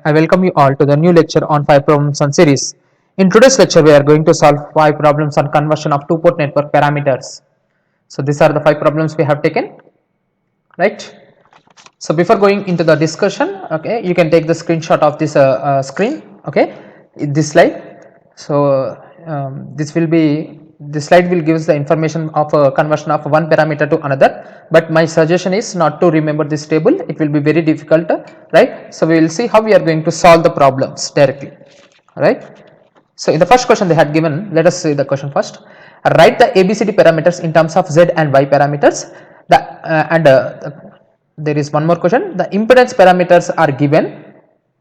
I welcome you all to the new lecture on 5 problems on series. In today's lecture, we are going to solve 5 problems on conversion of two-port network parameters. So these are the 5 problems we have taken, right? So before going into the discussion, okay, you can take the screenshot of this screen, okay, this slide. So this slide will give us the information of a conversion of one parameter to another, but my suggestion is not to remember this table. It will be very difficult, right? So we will see how we are going to solve the problems directly, right? So in the first question they had given, let us see the question first. Write the ABCD parameters in terms of Z and Y parameters. There is one more question. The impedance parameters are given.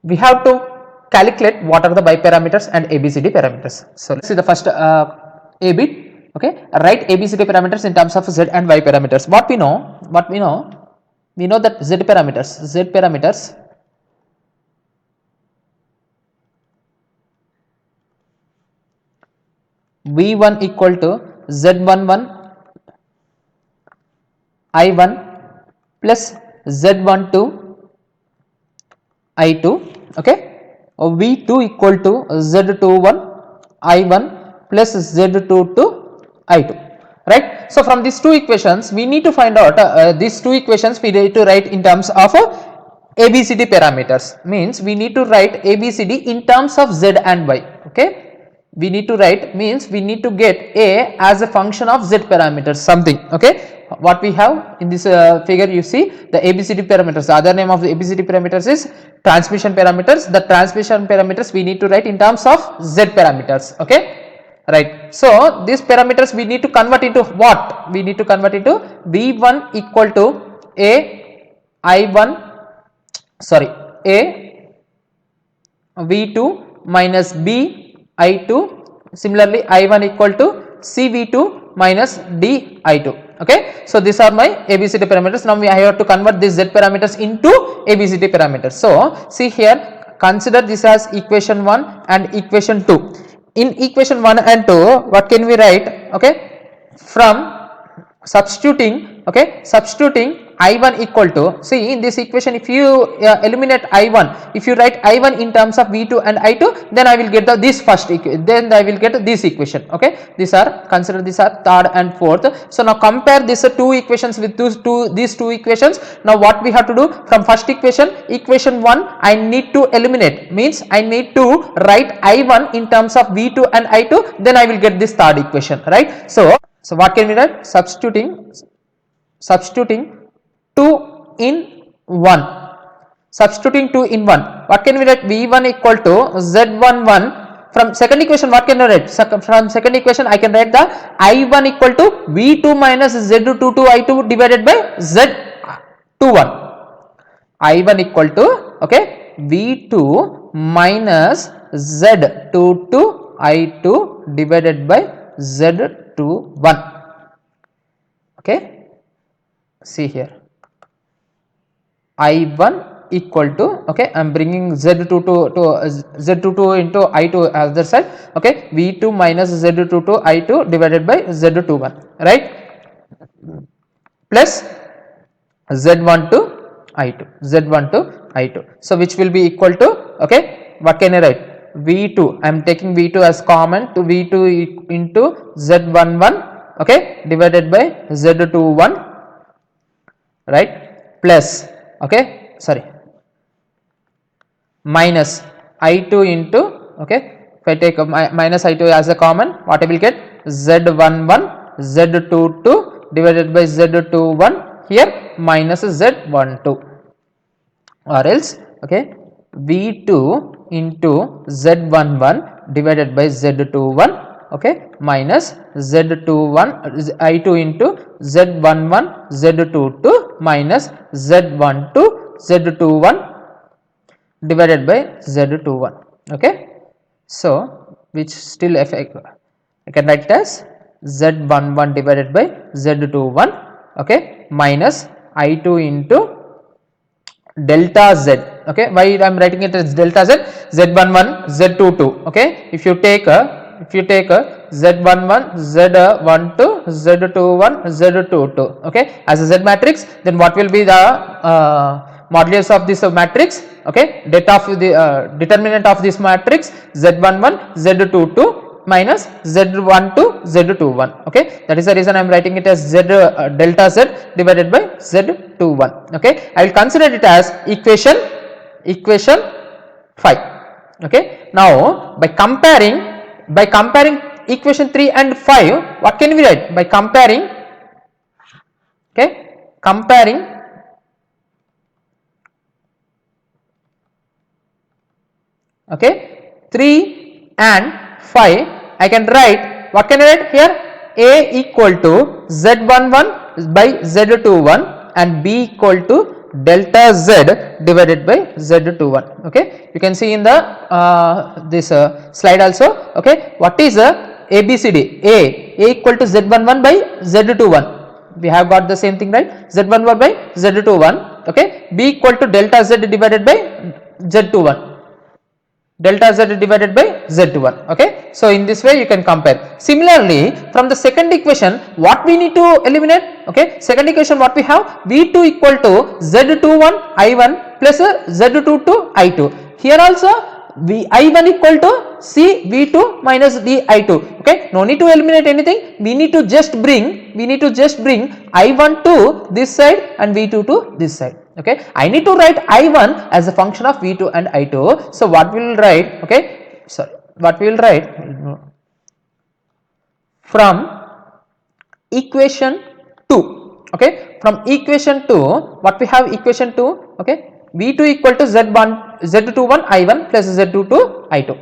We have to calculate what are the Y parameters and ABCD parameters. So let's see the first A bit. Okay, write ABCD parameters in terms of Z and Y parameters. What we know that Z parameters V1 equal to Z11 I1 plus Z12 I2, okay, V2 equal to Z21 I1 plus Z22 I2, right? So from these two equations we need to find out these two equations we need to write in terms of ABCD parameters, means we need to write ABCD in terms of Z and Y, okay. We need to write means we need to get A as a function of Z parameters something, okay. What we have in this figure, you see the ABCD parameters. The other name of the ABCD parameters is transmission parameters. The transmission parameters we need to write in terms of Z parameters, okay, right. So these parameters we need to convert into what? We need to convert into V1 equal to A V2 minus B I2, similarly I1 equal to CV2 minus D I2, okay. So these are my ABCD parameters. Now I have to convert these Z parameters into ABCD parameters. So see here, consider this as equation 1 and equation 2. In equation 1 and 2, what can we write? Okay, from substituting I1 equal to, see in this equation, if you eliminate I1, if you write I1 in terms of V2 and I2, then I will get this first then I will get this equation, okay. These are, consider these are third and fourth. So now compare these two equations with these two equations. Now what we have to do, from first equation 1 I need to eliminate, means I need to write I1 in terms of V2 and I2, then I will get this third equation, right. So what can we write? Substituting 2 in 1. Substituting 2 in 1. What can we write? V1 equal to Z11. From second equation, what can I write? From second equation, I can write the I1 equal to V2 minus Z22 I2 divided by Z21. I1 equal to, okay, V2 minus Z22 I2 divided by Z21, okay. See here, I1 equal to, okay, I am bringing Z22 to Z22 into I2 other side, okay, V2 minus Z22 I2 divided by Z21, right, plus Z12 I2. So which will be equal to, okay, what can I write? V2, I am taking V2 as common, to V2 into Z11, okay, divided by Z21, right, plus, okay, sorry, minus I2 into, okay, if I take minus I2 as a common, what I will get? Z11 Z22 divided by Z21, here minus Z12, or else, okay, V2 into Z11 divided by Z21, okay, minus Z21 I2 into Z11 Z22 minus Z12 Z21 divided by Z21, okay. So which still effect, I can write it as Z11 divided by Z21, okay, minus I2 into delta Z, okay. Why I am writing it as delta Z? Z11 Z22, okay. If you take Z11 Z12 Z21 Z22, okay, as a Z matrix, then what will be the modulus of this matrix, okay, det of the determinant of this matrix Z11 Z22 minus Z12 Z21, okay. That is the reason I am writing it as Z delta Z divided by Z21, okay. I will consider it as equation 5, okay. Now by comparing equation 3 and 5, what can we write? By comparing, okay, comparing okay 3 and 5, I can write, what can I write here? A equal to Z11 by Z21 and B equal to delta Z divided by Z21, okay. You can see in the this slide also, okay. What is ABCD? A equal to Z11 by Z21, we have got the same thing, right? Z11 by Z21, okay. B equal to delta Z divided by Z21, delta Z divided by Z1, okay. So in this way you can compare. Similarly, from the second equation, what we need to eliminate, okay, second equation what we have, V2 equal to Z21 I1 plus Z22 I2. Here also I1 equal to C V2 minus D I2, okay. No need to eliminate anything, we need to just bring I1 to this side and V2 to this side, okay. I need to write I1 as a function of V2 and I2. So what we will write, okay, sorry, what we will write from equation 2, okay, from equation 2, what we have equation 2, okay, V2 equal to Z21 I1 plus Z22 I2,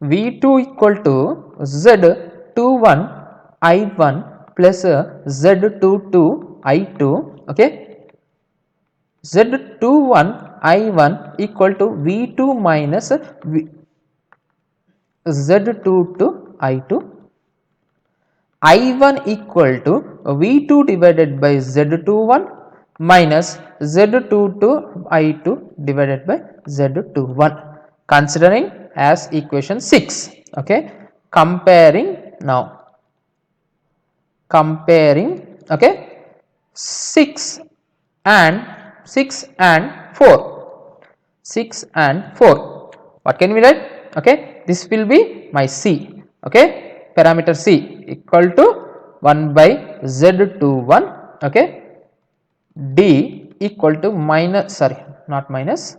V2 equal to Z21 I1 plus Z22 I2, okay, Z21 I1 equal to V2 minus Z22 I2, I1 equal to V2 divided by Z21 minus Z22 I2 divided by Z21, considering as equation 6, okay. Comparing now, comparing, okay, 6 and 4, 6 and 4, what can we write, okay, this will be my C, okay, parameter C equal to 1 by Z21, okay, D equal to minus, sorry, not minus,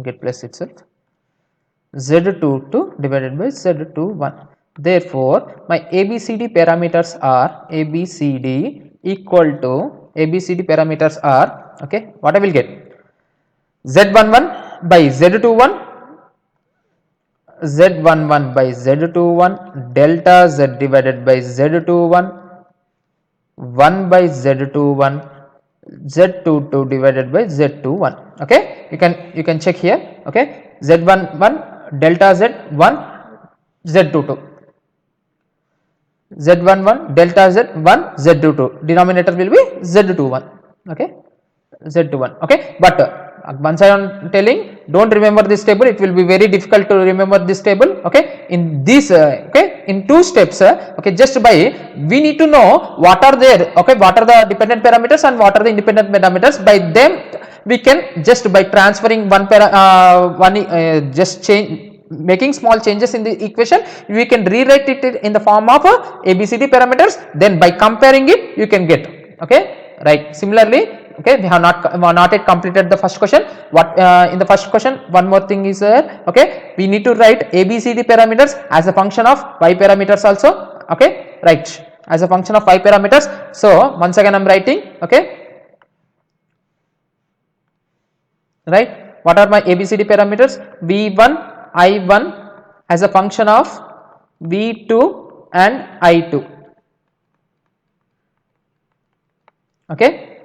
get plus itself, Z22 divided by Z21. Therefore, my ABCD parameters are ABCD parameters are, okay, what I will get, Z11 by Z21, Z11 by Z21, delta Z divided by Z21, 1 by Z21, Z22 divided by Z21, okay. You can check here, okay, Z11 delta Z 1, Z22, Z11 delta Z 1, Z22, denominator will be Z21, okay, Z21, okay. But once I am telling, don't remember this table, it will be very difficult to remember this table, okay. In this okay, in 2 steps, okay, just by we need to know what are there, okay, what are the dependent parameters and what are the independent parameters. By them we can just by transferring just change, making small changes in the equation, we can rewrite it in the form of ABCD parameters, then by comparing it you can get, okay, right. Similarly, okay, we have not yet completed the first question. What in the first question, one more thing is there, okay, we need to write ABCD parameters as a function of y parameters also, okay, right, as a function of y parameters. So once again I am writing, okay, right, what are my ABCD parameters, V1 I1 as a function of V2 and I2, okay,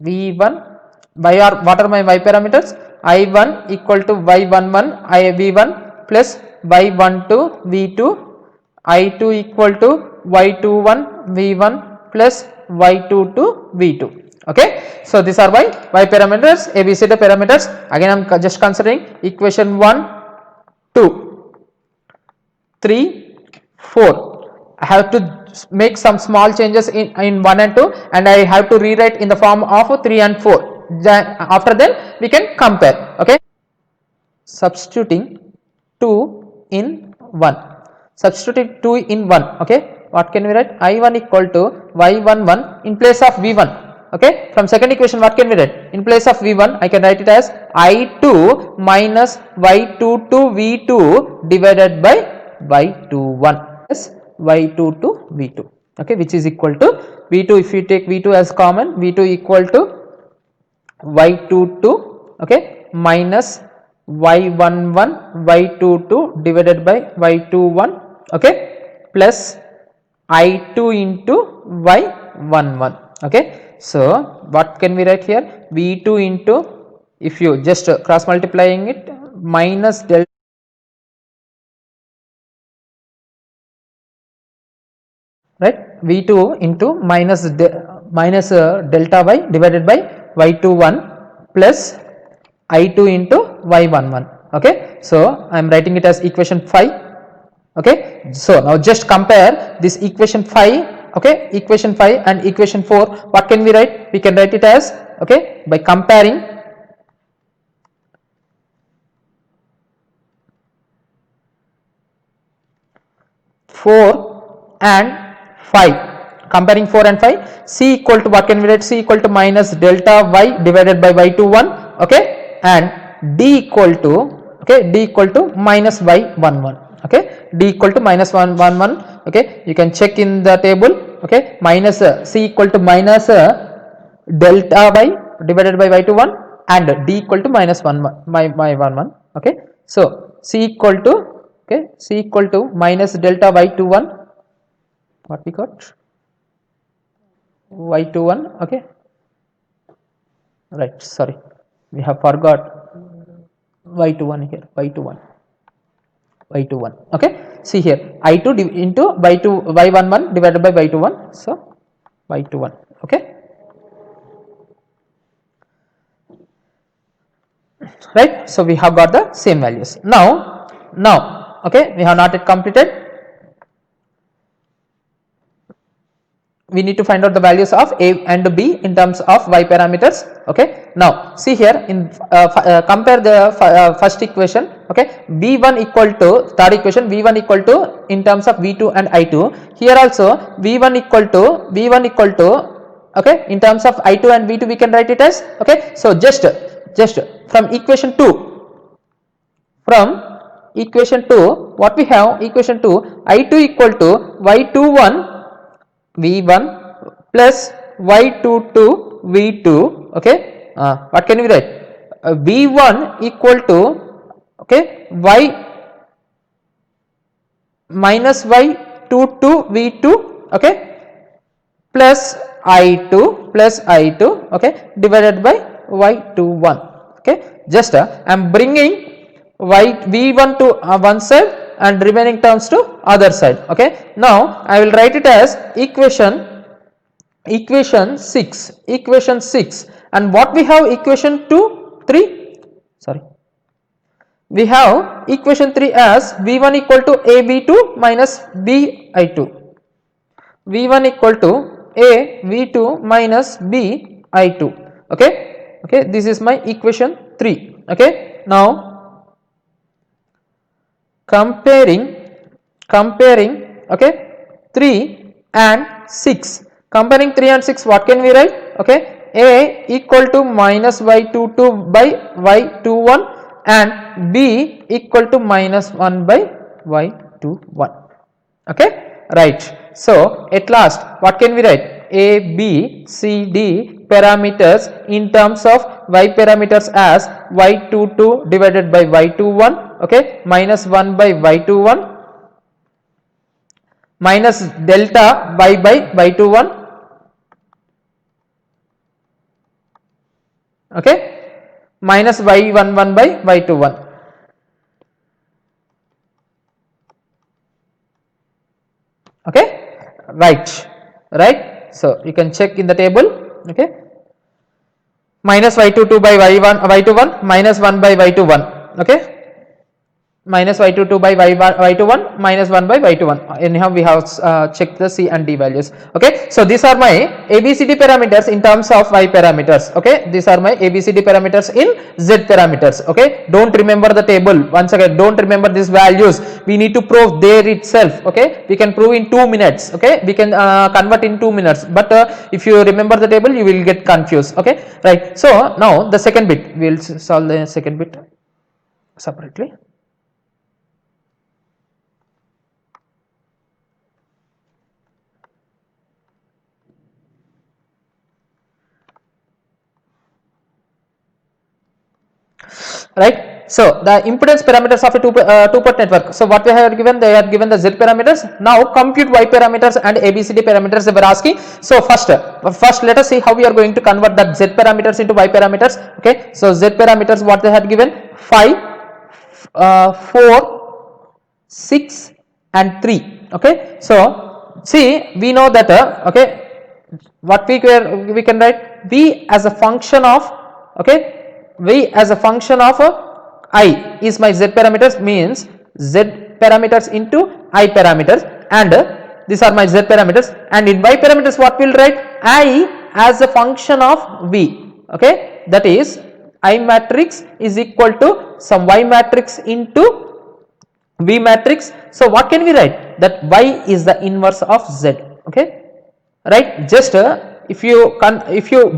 V1 what are my y parameters, I1 equal to y11 V1 plus y12 V2, I2 equal to y21 V1 plus y22 V2, okay. So these are my y parameters, ABCD parameters. Again I am just considering equation 1, 2, 3, 4. I have to make some small changes in 1 and 2, and I have to rewrite in the form of 3 and 4. After then we can compare. Okay, substituting 2 in 1, substituting 2 in 1. Okay, what can we write? I1 equal to y11 in place of v1. Okay, from second equation what can we write? In place of v1 I can write it as I2 minus y22 v2 divided by y21 plus y22 v2. Okay, which is equal to v2, if you take v2 as common, v2 equal to y22, okay, minus y11 y22 divided by y21, okay, plus I2 into y11. Okay, so what can we write here? V2 into, if you just cross multiplying it, minus delta, right, v2 into minus delta y divided by y21 plus I2 into y11. Okay, so I am writing it as equation 5. Okay, so now just compare this equation 5, okay, equation 5 and equation 4. What can we write? We can write it as, okay, by comparing 4 and 5, comparing 4 and 5, c equal to, what can we write? C equal to minus delta y divided by y21, okay, and d equal to, okay, d equal to minus y11. Okay, d equal to minus 111. Okay, you can check in the table. Okay, minus c equal to minus delta y divided by y21 and d equal to minus 1 y11. Okay, so c equal to, okay, c equal to minus delta y21, what we got, y21. Okay, right, sorry, we have forgot y21 here, y21. Okay, see here, I2 into y11 divided by y21, so y21. Okay, right, so we have got the same values. Now, okay, we have not yet completed. We need to find out the values of a and b in terms of y parameters. Okay, now see here, in compare the first equation. Okay, v1 equal to, third equation, v1 equal to in terms of v2 and I2. Here also v1 equal to, okay, in terms of I2 and v2 we can write it as, okay, so just from equation 2, what we have, equation 2, I2 equal to y21 v1 plus y22 v2. Okay, what can we write? V1 equal to, okay, y minus y22 v2, okay, plus I2, okay, divided by y21. Okay, just I am bringing v1 to one side and remaining terms to other side. Okay, now I will write it as equation 6, and what we have, equation 3, sorry, we have equation 3 as v1 equal to a v2 minus b I2, v1 equal to a v2 minus b I2. Okay, this is my equation 3. Okay, now comparing, okay, 3 and 6, comparing 3 and 6, what can we write? Okay, a equal to minus y22 by y21 and b equal to minus 1 by y21. Okay, right, so at last what can we write? A, b, c, d parameters in terms of y parameters as y22 divided by y21, okay, minus 1 by y21 minus delta y by y21, okay, minus y11 by y21. Okay, right, so you can check in the table. Okay, minus y22 by y21 minus 1 by y21. Okay, minus y22 by y21 minus 1 by y21. Anyhow we have checked the c and d values. Okay, so these are my abcd parameters in terms of y parameters. Okay, these are my abcd parameters in z parameters. Okay, don't remember the table. Once again, don't remember these values. We need to prove there itself. Okay, we can prove in 2 minutes. Okay, we can convert in 2 minutes, but if you remember the table you will get confused. Okay, right. So now the second bit, we will solve the second bit separately. Right. So the impedance parameters of a two-port network. So what they have given, they have given the z parameters. Now compute y parameters and abcd parameters they were asking. So first let us see how we are going to convert that z parameters into y parameters. Okay, so z parameters what they had given, 5, 4, 6 and 3. Okay, so see, we know that okay, what we can write v as a function of, okay, v as a function of I is my z parameters, means z parameters into I parameters, and these are my z parameters, and in y parameters what we will write, I as a function of v. Okay, that is I matrix is equal to some y matrix into V matrix. So what can we write, that y is the inverse of z. Okay, right. Just if you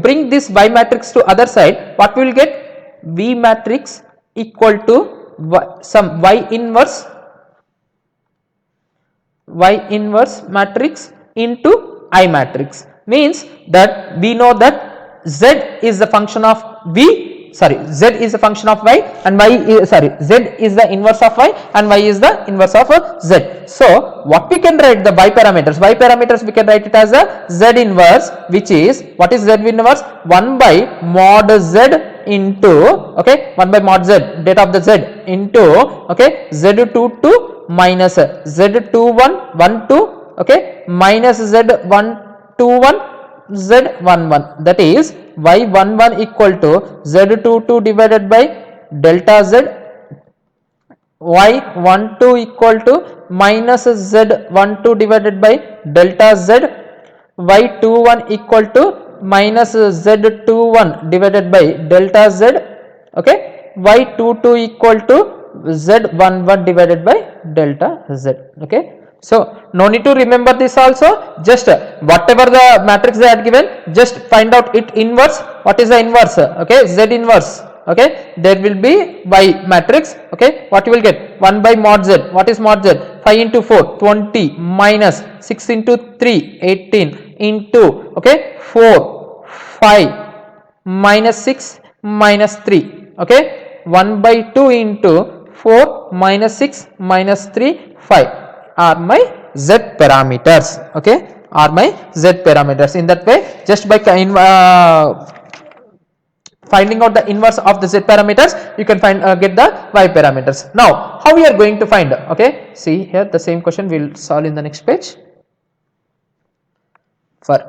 bring this y matrix to other side, what we will get, V matrix equal to some y inverse matrix into I matrix, means that we know that z is the function of v, sorry, z is the function of y, and y is, sorry, z is the inverse of y and y is the inverse of z. So what we can write, the y parameters we can write it as a z inverse, which is, what is z inverse, 1 by mod z into, okay, 1 by mod z, data of the z, into, okay, z22 minus z21 12, okay, minus z121 z11, that is y11 equal to z22 divided by delta z, y12 equal to minus z12 divided by delta z, y21 equal to minus z21 divided by delta z, okay, y22 equal to z11 divided by delta z. Okay, so no need to remember this also, just whatever the matrix they had given, just find out it inverse. What is the inverse? Okay, z inverse. Okay, there will be y matrix. Okay, what you will get, 1 by mod z. What is mod z? 5 into 4 20 minus 6 into 3 18 into, okay, 4 5 minus 6 minus 3. Okay, 1 by 2 into 4 minus 6 minus 3 5 are my z parameters. Okay, are my z parameters. In that way, just by finding out the inverse of the z parameters, you can find get the y parameters. Now how we are going to find, okay, see here the same question we will solve in the next page. For,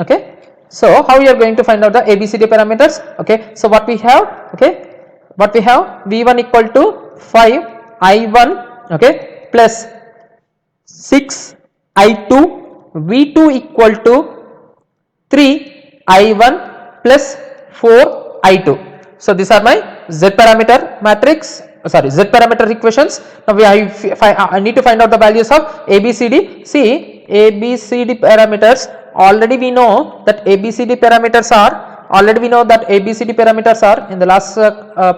okay, so how we are going to find out the abcd parameters? Okay, so what we have, okay, what we have, v1 equal to 5 I1, okay, plus 6 I2, v2 equal to 3 I1 plus 4 I2. So these are my z parameter matrix, sorry, z parameter equations. Now I need to find out the values of ABCD. See, ABCD parameters, already we know that ABCD parameters are, in the last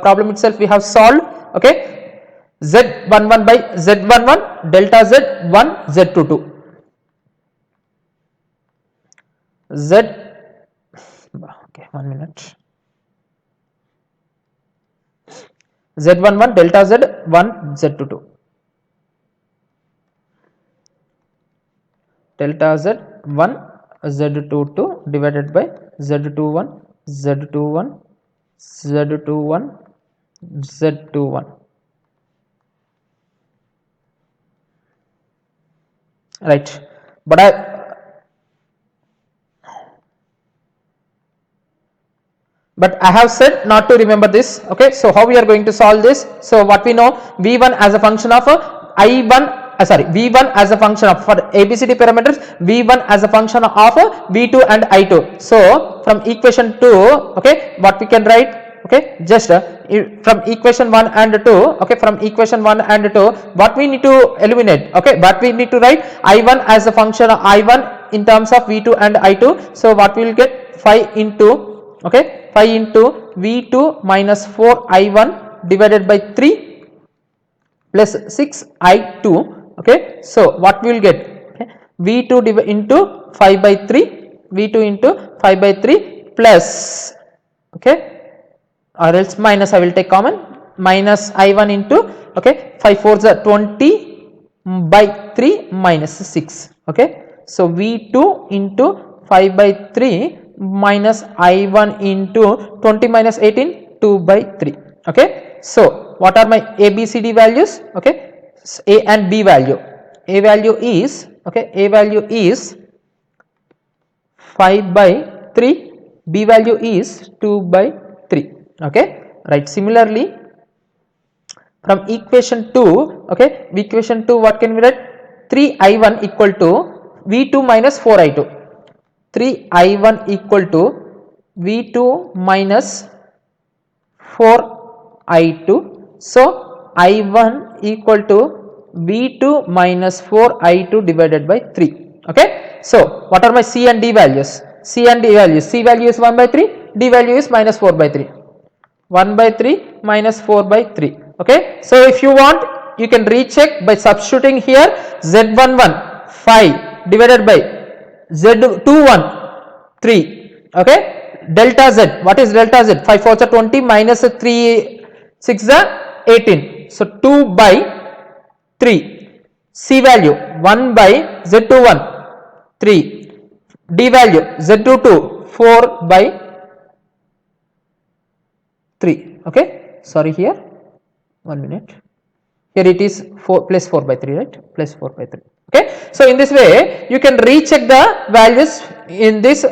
problem itself we have solved. Okay, z11 by z11 delta z1 z22 z, okay, 1 minute, z11 delta z1 z22 delta z1 z22 divided by z21 z21 z21 z21, right. But but I have said not to remember this. Okay, so how we are going to solve this? So what we know, V1 as a function of I1, V1 as a function of, for ABCD parameters, V1 as a function of V2 and I2. So from equation 2, okay, what we can write, okay, just from equation 1 and 2, okay, from equation 1 and 2, what we need to eliminate, okay, what we need to write, I1 as a function of I1 in terms of V2 and I2. So what we will get, 5 into, okay, 5 into V2 minus 4 I1 divided by 3 plus 6 I2. Okay, so what we will get, okay, V2 into 5 by 3, V2 into 5 by 3 plus, okay, or else minus, I will take common, minus I1 into, okay, 5 4s are 20 by 3 minus 6. Okay, so V2 into 5 by 3 minus I1 into 20 minus 18, 2 by 3. Okay, so what are my ABCD values? Okay, A and B value. A value is, okay, A value is 5 by 3, B value is 2 by 3. Okay, right. Similarly, from equation 2, okay, equation 2, what can we write? 3I1 equal to V2 minus 4I2. 3I1 equal to V2 minus 4I2. So I1 equal to V2 minus 4I2 divided by 3. Okay. So what are my C and D values? C and D values. C value is 1 by 3. D value is minus 4 by 3. 1 by 3 minus 4 by 3. Okay. So if you want, you can recheck by substituting here Z11 5 divided by Z21 3. Okay. Delta Z, what is delta Z? 5 4 are 20 minus 3 6 are 18. So 2 by 3. C value 1 by Z21 3. D value Z22 4 by 3. Okay, sorry, here 1 minute, here it is 4 plus 4 by 3, right, plus 4 by 3. Okay, so in this way you can recheck the values in this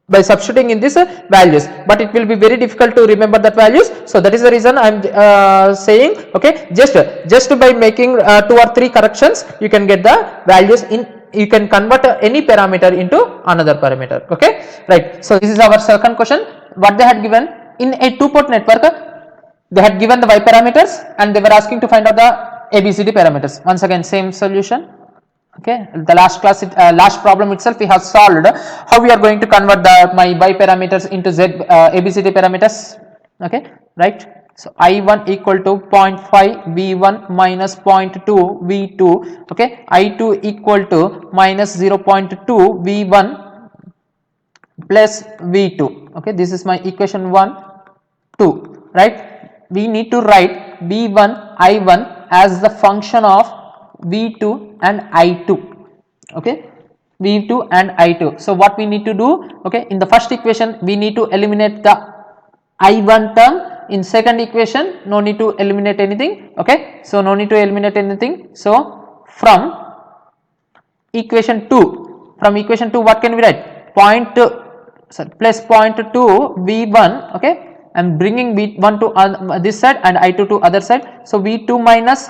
by substituting in this values, but it will be very difficult to remember that values. So that is the reason I am saying, okay, just by making 2 or 3 corrections, you can get the values in, you can convert any parameter into another parameter. Okay, right. So this is our second question. What they had given in a 2-port network, they had given the Y parameters and they were asking to find out the ABCD parameters. Once again, same solution. Okay, the last class, last problem itself we have solved how we are going to convert the my Y parameters into Z ABCD parameters. Okay, right. So I1 equal to 0.5 V1 minus 0.2 V2. Okay, I2 equal to minus 0.2 V1 plus V2. Okay, this is my equation 1, 2, right. We need to write V1 I1 as the function of V2 and I2. Okay, V2 and I2. So what we need to do, okay, in the first equation we need to eliminate the I1 term. In second equation no need to eliminate anything. Okay, so no need to eliminate anything. So from equation 2, from equation 2 what can we write? Plus 0.2 V1. Okay, I'm bringing V1 to this side and I2 to other side. So V2 minus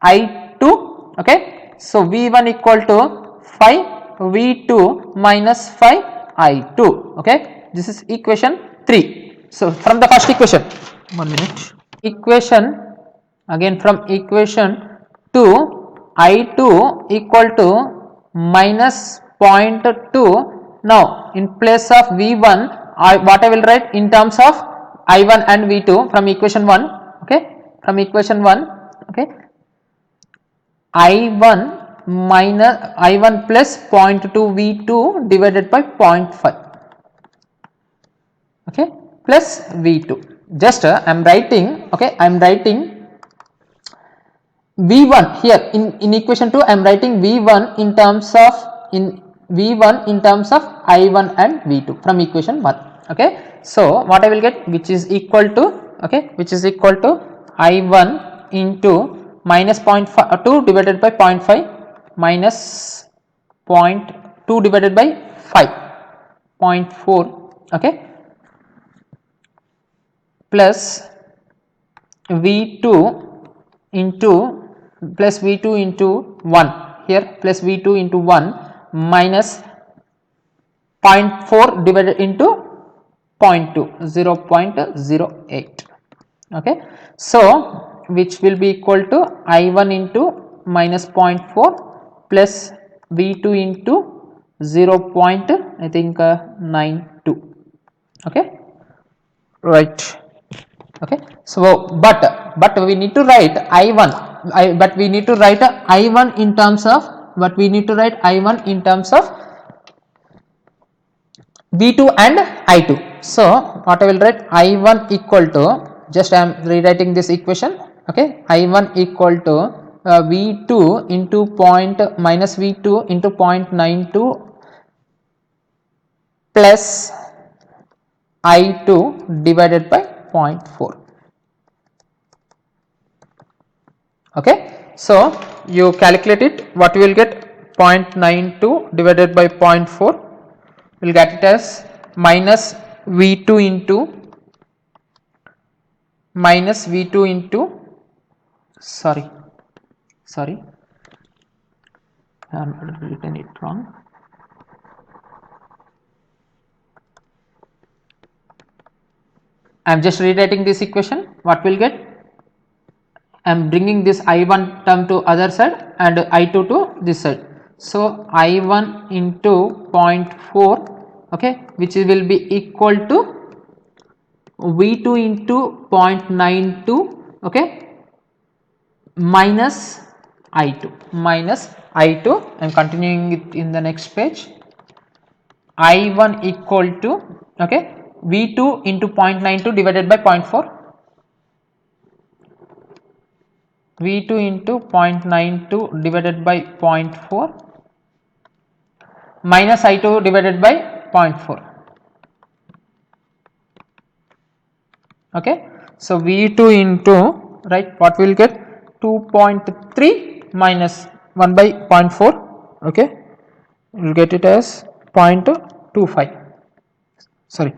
I2. Okay, so V1 equal to 5 V2 minus 5 I2. Okay, this is equation 3. So from the first equation, 1 minute, equation again, from equation 2, I2 equal to minus 0.2. Now in place of V1, what I will write in terms of I1 and V2 from equation 1. Okay, from equation 1. Okay, I1 minus I1 plus 0.2 V2 divided by 0.5. Okay, plus V2. Just I am writing, okay, I am writing V1 here in equation 2. I am writing V1 in terms of V1 in terms of I1 and V2 from equation 1. Okay, so what I will get, which is equal to, okay, which is equal to I1 into minus 0.2 divided by 0.5 minus 0.2 divided by 5, 0.4. Okay, plus V2 into plus V2 into 1 here plus V2 into 1 minus 0.4 divided into 0.2 0.08. Okay, so which will be equal to I1 into minus 0.4 plus V2 into 0. I think 92. Okay, right. Okay, so but we need to write I1 but we need to write I1 in terms of V2 and I2. So what I will write, I1 equal to, just I am rewriting this equation. Okay, I1 equal to V2 into minus V2 into 0.92 plus I2 divided by 0.4. Okay, so you calculate it, what you will get, 0.92 divided by 0.4, will get it as minus V2 into sorry I am written it wrong. I am just rewriting this equation. What will get, I am bringing this I1 term to other side and I2 to this side. So I1 into 0.4, okay, which will be equal to V2 into 0.92, okay, minus I2. I am continuing it in the next page. I1 equal to, okay, V2 into 0.92 divided by 0.4, V2 into 0.92 divided by 0.4 minus I2 divided by 0.4. Okay, so V2 into, right, what we will get, 2.3 minus 1 by 0.4, okay, we will get it as 0.25, sorry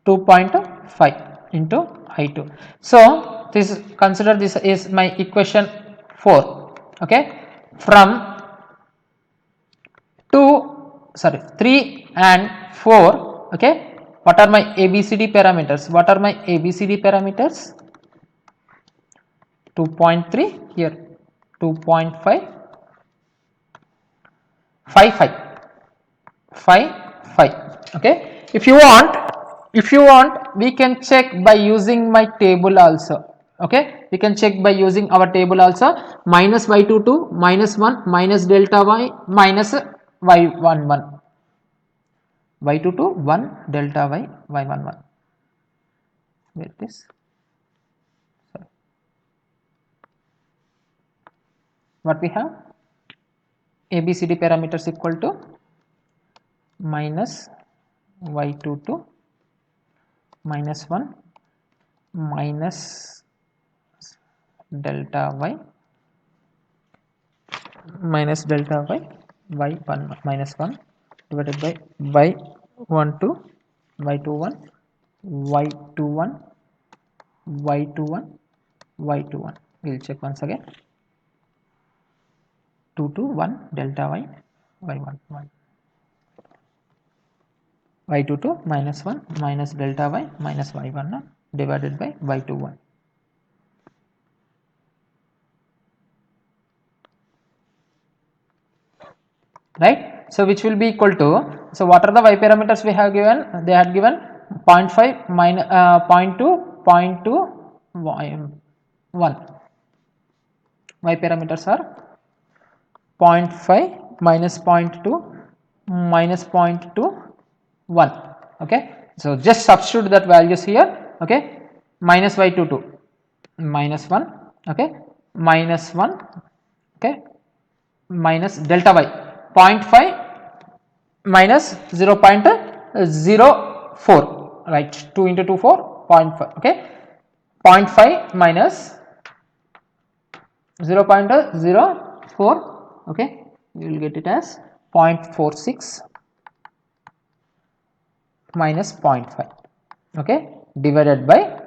2.5 into I2. So this, consider this is my equation 4. Okay, from 3 and 4, okay, what are my ABCD parameters? 2.3 here, 2.5, 5. Okay, if you want we can check by using my table also. Okay, we can check by using our table also. Minus y22 minus 1 minus delta y minus y11, y22 1 delta y y11. Where it is? Sorry. What we have, ABCD parameters equal to minus y22 minus 1 minus delta y y1 minus 1 divided by y12 y21 y21 y21 y21. We will check once again. 2 to 1 delta y y1 y22 minus 1 minus delta y minus y1 divided by y21. Right, so which will be equal to, so what are the y parameters we have given? They had given 0.5 minus 0.2 1. Y parameters are 0.5 minus 0.2 minus 0.2 1. Okay, so just substitute that values here. Okay, minus y22 minus 1, okay, minus 1, okay, minus delta y 0.5 minus 0.04, right, 2 into 2 4, 0.5. okay, 0.5 minus 0.04, okay, you will get it as 0.46 minus 0.5, okay, divided by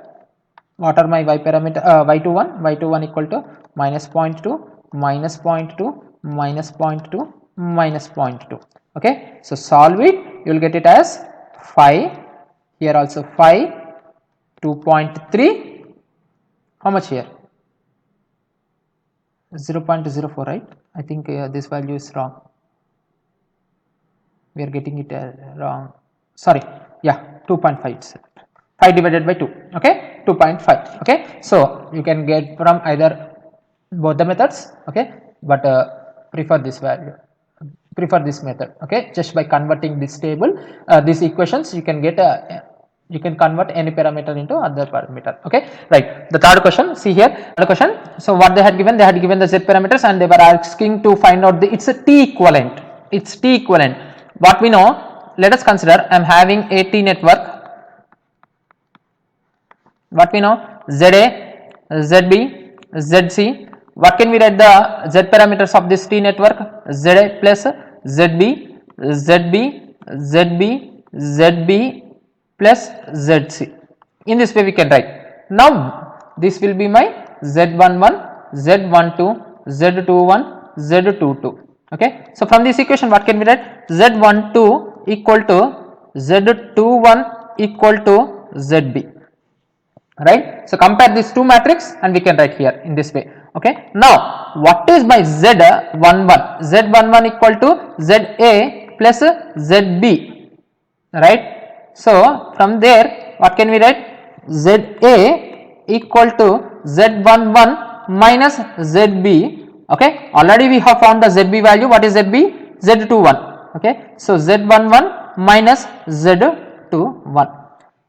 what are my y parameter, y21 equal to minus 0.2, minus 0.2, minus 0.2, minus 0.2. Okay, so solve it, you will get it as 5, here also 5, 2.3, how much here, 0.04, right? I think this value is wrong, we are getting it wrong, sorry, yeah, 2.5, 5 divided by 2, okay, 2.5. okay, so you can get from either both the methods, okay, but prefer this value, prefer this method, okay, just by converting this table, these equations, you can get you can convert any parameter into other parameter, okay, right. The third question, see here, third question, so what they had given the z parameters and they were asking to find out the, it's a t equivalent, it's t equivalent, what we know, let us consider I am having a t network, what we know, ZA, ZB, ZC, what can we write the z parameters of this T network, ZA plus ZB, ZB, ZB, ZB plus ZC, in this way we can write. Now this will be my Z11, Z12, Z21, Z22, okay. So from this equation what can we write, Z12 equal to Z21 equal to ZB, right. So compare these two matrix and we can write here in this way, okay. Now what is my Z11, Z11 equal to ZA plus ZB, right. So from there what can we write, ZA equal to Z11 minus ZB, okay, already we have found the ZB value, what is ZB, Z21, okay. So Z11 minus Z21,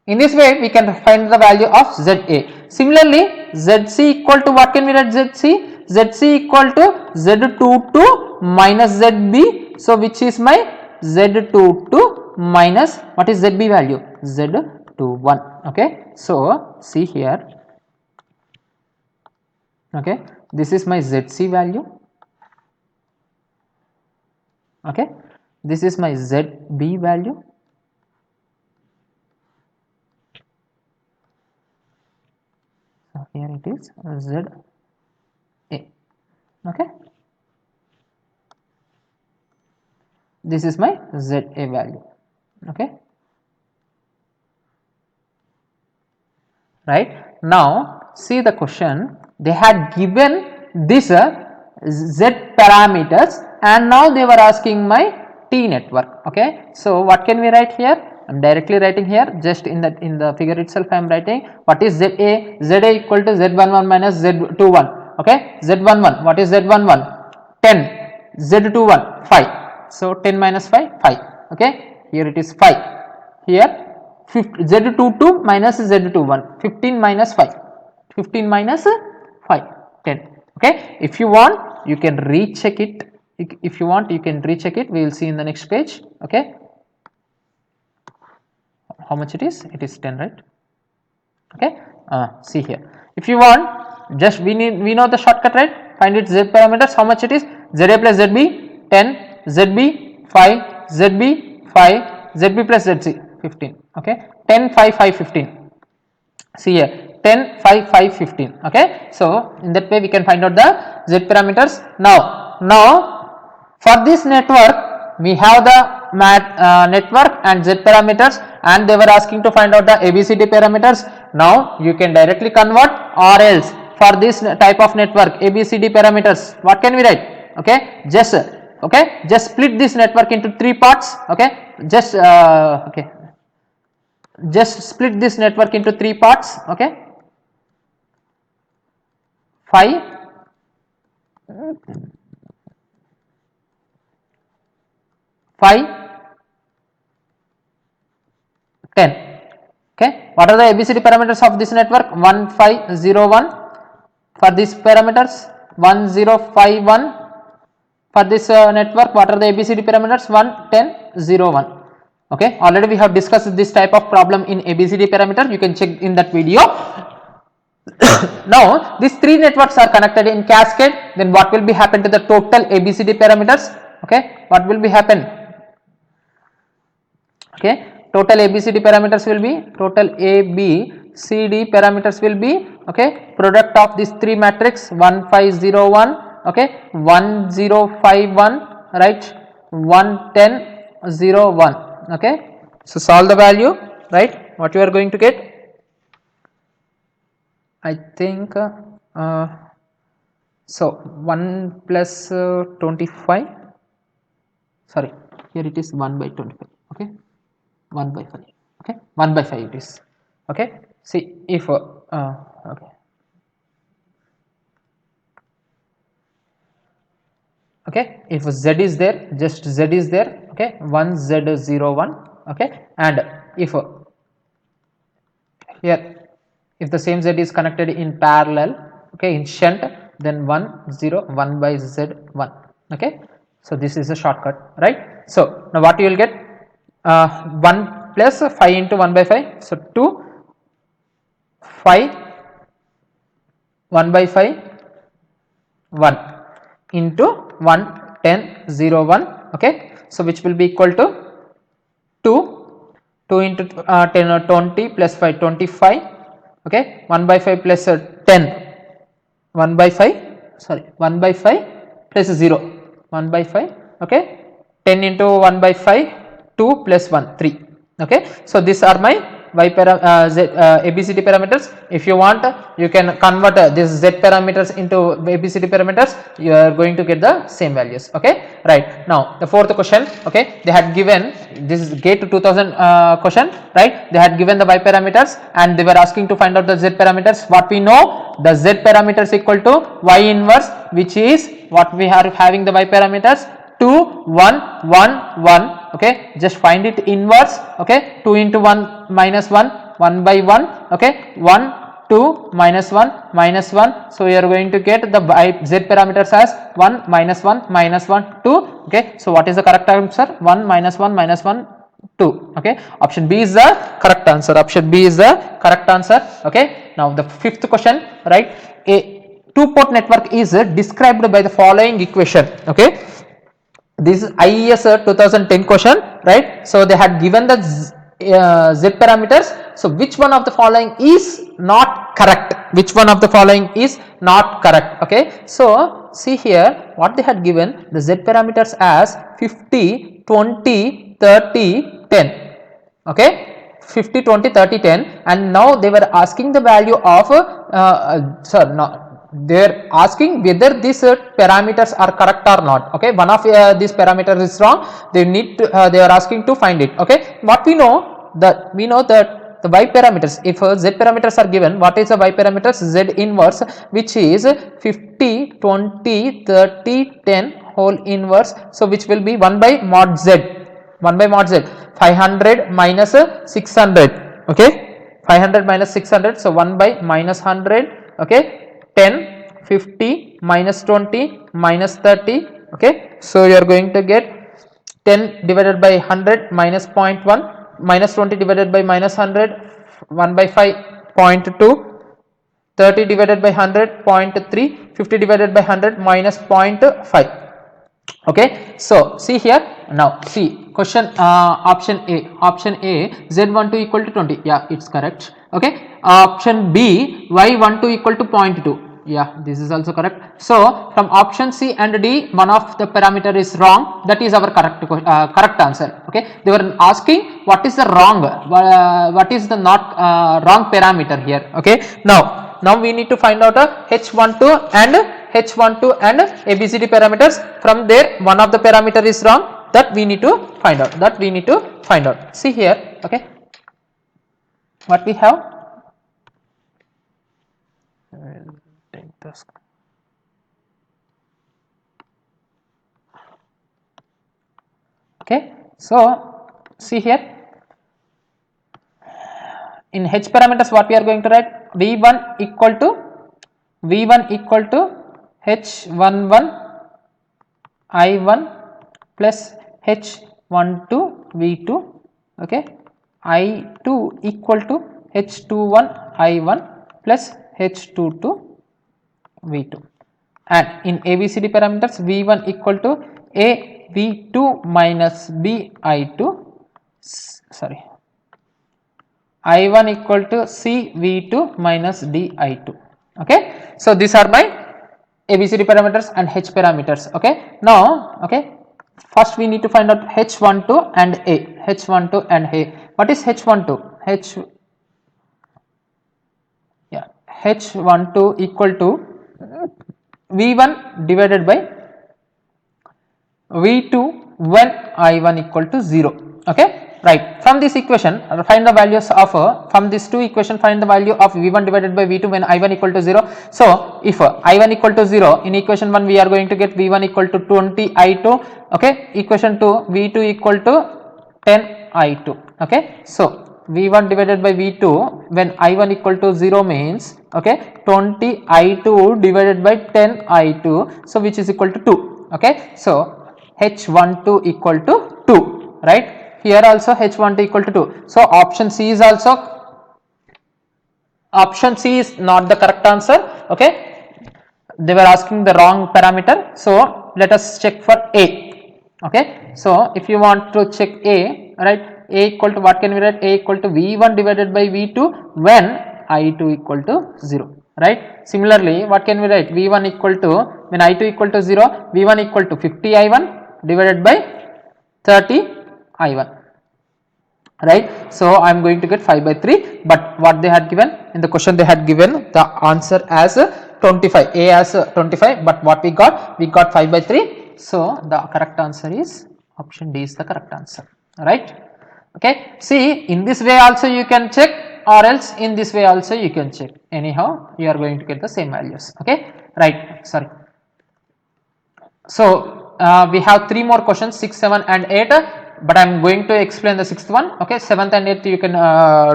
in this way we can find the value of ZA. Similarly ZC equal to, what can we write, ZC equal to Z22 minus ZB, so which is my Z22 minus, what is ZB value, Z21, okay. So see here, okay, this is my ZC value, okay, this is my ZB value, so here it is ZA, okay, this is my ZA value, okay, right. Now see the question, they had given this Z parameters and now they were asking my T network, okay. So what can we write here, I am directly writing here, just in the figure itself I am writing, what is ZA, ZA equal to Z11 minus Z21, okay, Z11, what is Z11, 10, Z21 5, so 10 minus 5, 5, okay, here it is 5, here Z22 minus Z21, 15 minus 5, 15 minus 5, 10, okay. If you want you can recheck it, if you want you can recheck it, we will see in the next page, okay. How much it is 10, right, okay. See here, if you want, just we know the shortcut, right, find its Z parameters, how much it is, ZA plus ZB 10, ZB 5, ZB 5, ZB plus ZC 15, okay, 10 5 5 15, see here 10 5 5 15, okay. So in that way we can find out the Z parameters. Now for this network we have the network and Z parameters and they were asking to find out the ABCD parameters. Now you can directly convert, or else for this type of network ABCD parameters, what can we write, okay, just just split this network into 3 parts, okay, just just split this network into 3 parts, okay, 5, 10, okay. What are the ABCD parameters of this network, 1 5 0 1, for these parameters 1 0 5 1, for this network what are the ABCD parameters, 1 10 0 1, okay. Already we have discussed this type of problem in ABCD parameter, you can check in that video. Now these 3 networks are connected in cascade, then what will be happen to the total ABCD parameters, okay, what will be happen, okay, total ABCD parameters will be, total AB CD parameters will be, okay, product of these three matrix 1 5 0 1, okay, 1 0 5 1, right, 1 10 0 1, okay. So solve the value, right, what you are going to get, I think so 1 plus 25, sorry, here it is 1 by 25, okay, 1 by 5, okay, 1 by 5 it is, okay. See if okay, okay, if z is there, just z is there, okay, 1 z 0 1, okay, and if here if the same z is connected in parallel, okay, in shunt, then 1 0 1 by z 1, okay. So this is a shortcut, right. So now what you will get, 1 plus 5 into 1 by 5, so 2 5 1 by 5 1 into 1 10 0 1, okay. So which will be equal to 2 2 into 10 or 20 plus 5 25, okay, 1 by 5 plus 10 1 by 5, sorry, 1 by 5 plus 0 1 by 5, okay, 10 into 1 by 5 2 plus 1 3, okay. So these are my ABCD parameters. If you want, you can convert this Z parameters into ABCD parameters, you are going to get the same values, okay. Right, now the fourth question, okay, they had given, this is GATE 2000 question, right, they had given the Y parameters and they were asking to find out the Z parameters. What we know, the Z parameters equal to Y inverse, which is what we are having the Y parameters 2 1 1 1, okay, just find it inverse, okay, 2 into 1 minus 1 1 by 1, okay, 1 2 minus 1 minus 1, so you are going to get the Z parameters as 1 minus 1 minus 1 2, okay. So what is the correct answer, 1 minus 1 minus 1 2, okay. Option B is the correct answer, option B is the correct answer, okay. Now the fifth question, right, a two-port network is described by the following equation, okay. This is IES 2010 question, right. So they had given the Z parameters, so which one of the following is not correct, which one of the following is not correct, okay. So see here what they had given the Z parameters as 50 20 30 10, okay, 50 20 30 10, and now they were asking the value of sir, no, they are asking whether these parameters are correct or not, okay. One of these parameters is wrong, they need to they are asking to find it, okay. What we know that, we know that the Y parameters, if Z parameters are given, what is the Y parameters, Z inverse, which is 50 20 30 10 whole inverse, so which will be 1 by mod Z, 1 by mod Z, 500 minus 600, okay, 500 minus 600, so 1 by minus 100, okay, 10 50 minus 20 minus 30, okay. So you are going to get 10 divided by 100 minus 0.1 minus 20 divided by minus 100 1 by 5 0.2, 30 divided by 100 0.3, 50 divided by 100 minus 0.5, okay. So see here, now see question option A Z12 equal to 20, yeah, it's correct, okay. Option B Y12 equal to 0.2, yeah, this is also correct. So from option C and D, one of the parameter is wrong, that is our correct answer, okay. They were asking what is the wrong, what is the not wrong parameter here, okay. Now we need to find out a H12 and H12 and ABCD parameters. From there one of the parameter is wrong, that we need to find out, that we need to find out. See here, okay, what we have, take this, okay. So see here, in H parameters what we are going to write, V1 equal to H11 I1 plus H12 V2, okay, I2 equal to H21 I1 plus H22 V2, and in ABCD parameters V1 equal to A V2 minus B I2, sorry, I1 equal to CV2 minus DI2. Okay, so these are my ABCD parameters and H parameters. Okay, now first we need to find out H12 and A. H12 and A. What is H12? H12 equal to V1 divided by V2 when I1 equal to 0. Okay, right. From this equation, find the values of from these two equation, find the value of V1 divided by V2 when I1 equal to 0. So if I1 equal to 0, in equation 1 we are going to get V1 equal to 20 I2. Okay, equation 2 V2 equal to 10 I2. Okay, so V1 divided by V2 when I1 equal to 0 means 20 I2 divided by 10 I2, so which is equal to 2. Okay, so H12 equal to 2, right? Here also H12 equal to 2. So option C is not the correct answer. Okay, they were asking the wrong parameter. So let us check for A. Okay, so if you want to check A, right, A equal to what can we write? A equal to V1 divided by V2 when I2 equal to 0. Right. Similarly, what can we write? V1 equal to when I2 equal to 0, V1 equal to 50 I1 divided by 30 I1, right. So I am going to get 5 by 3, but what they had given in the question, they had given the answer as 25, A as 25, but what we got 5 by 3. So the correct answer is option D is the correct answer, right. Okay, see, in this way also you can check, or else in this way also you can check. Anyhow you are going to get the same values. Okay, right, sorry. So we have 3 more questions, 6, 7 and 8, but I am going to explain the 6th one. Okay, 7th and 8th you can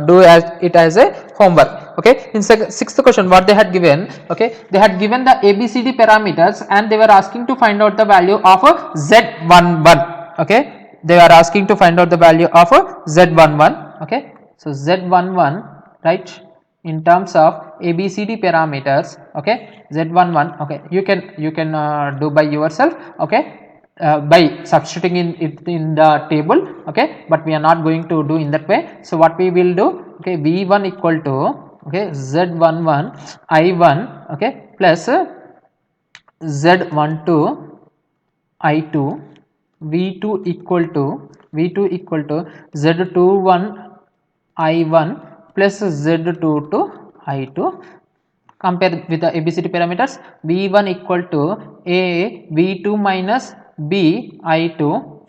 do it as a homework. Okay, in 6th question what they had given, they had given the ABCD parameters and they were asking to find out the value of Z11. Okay, they are asking to find out the value of Z11. Okay, so Z11, right, in terms of ABCD parameters. Okay, Z11, okay, you can do by yourself. Okay, by substituting in it in the table. Okay, but we are not going to do in that way. So what we will do, okay, V1 equal to Z11 I1, okay, plus Z12 I2, V2 equal to Z21 I1 plus Z22 I2. Compare with the ABCD parameters. V1 equal to A V2 minus B I2,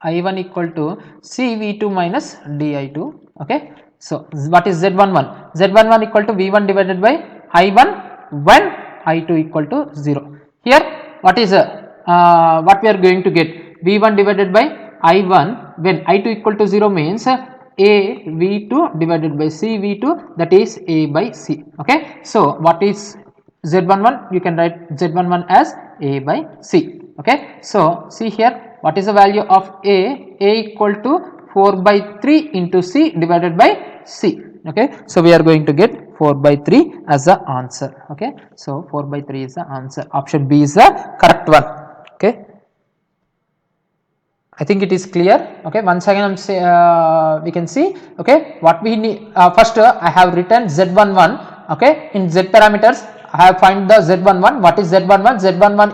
I1 equal to C V2 minus DI2. Okay, so what is Z11? Z11 equal to V1 divided by I1 when I2 equal to 0. Here what is what we are going to get? V1 divided by I1 when I2 equal to 0 means A V2 divided by C V2, that is A by C. Okay, so what is Z11? You can write Z11 as A by C. Okay, so see here, what is the value of A? A equal to 4 by 3 into C divided by C. Okay, so we are going to get 4 by 3 as the answer. Okay, so 4 by 3 is the answer. Option B is the correct one. Okay, I think it is clear. Okay, once again we can see. Okay, what we need first I have written Z11. Okay, in Z parameters I have find the Z11. What is Z11? Z11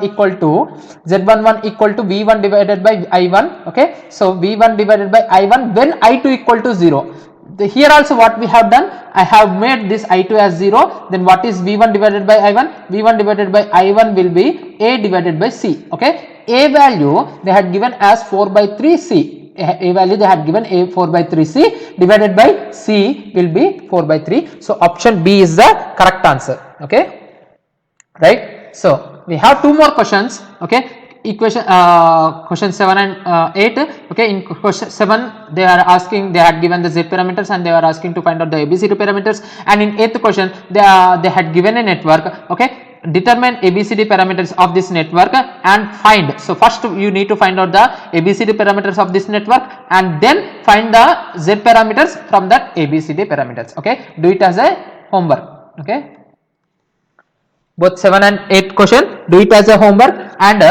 equal to V1 divided by I1. Okay, so V1 divided by I1 when I2 equal to 0. Here also what we have done, I have made this I2 as 0. Then what is V1 divided by I1? V1 divided by I1 will be A divided by C. Okay, A value they had given as 4 by 3 C. A value they had given A 4 by 3 C divided by C will be 4 by 3. So option B is the correct answer. Okay, right. So we have 2 more questions. Okay, equation question 7 and 8. Okay, in question 7 they are asking, they had given the Z parameters and they are asking to find out the ABCD parameters, and in 8th question they had given a network. Okay, determine ABCD parameters of this network and find. So first you need to find out the ABCD parameters of this network and then find the Z parameters from that ABCD parameters. Okay, do it as a homework. Okay, both 7 and 8 question, do it as a homework and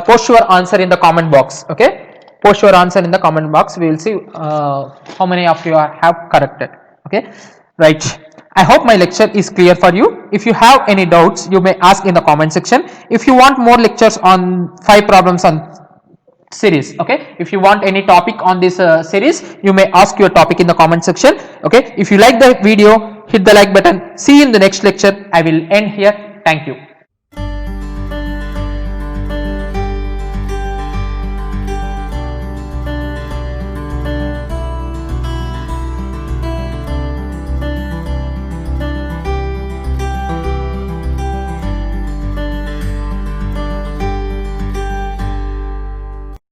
post your answer in the comment box. Okay, post your answer in the comment box. We will see how many of you have corrected. Okay, right. I hope my lecture is clear for you. If you have any doubts, you may ask in the comment section. If you want more lectures on 5 problems on series, okay, if you want any topic on this series, you may ask your topic in the comment section. Okay, if you like the video, hit the like button. See you in the next lecture. I will end here. Thank you.